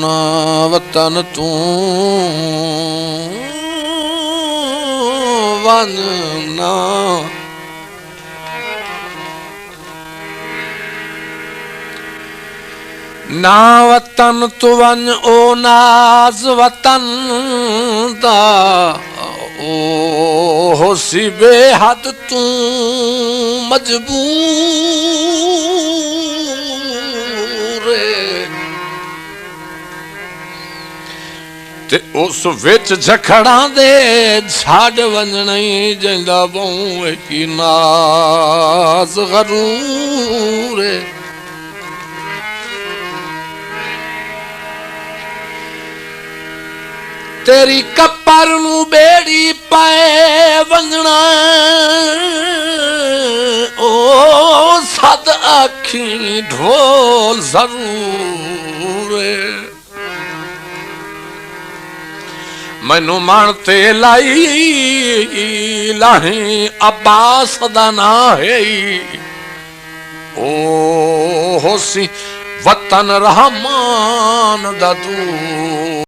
ना वतन तू वंजना ना वतन तू वन ओ नाज वतन दा ओ होसी बेहद तू मजबूर ते उस विच झखड़ा दे छड़ वंजना ही जंदा बहु की नाज गरूर तेरी कपर नू बेड़ी पाए वंजना ओ सद आखी ढोल जरूर मैनू मन ते लाई लाही अब्बास दा ना है ओ होसी वतन रहमान दा तू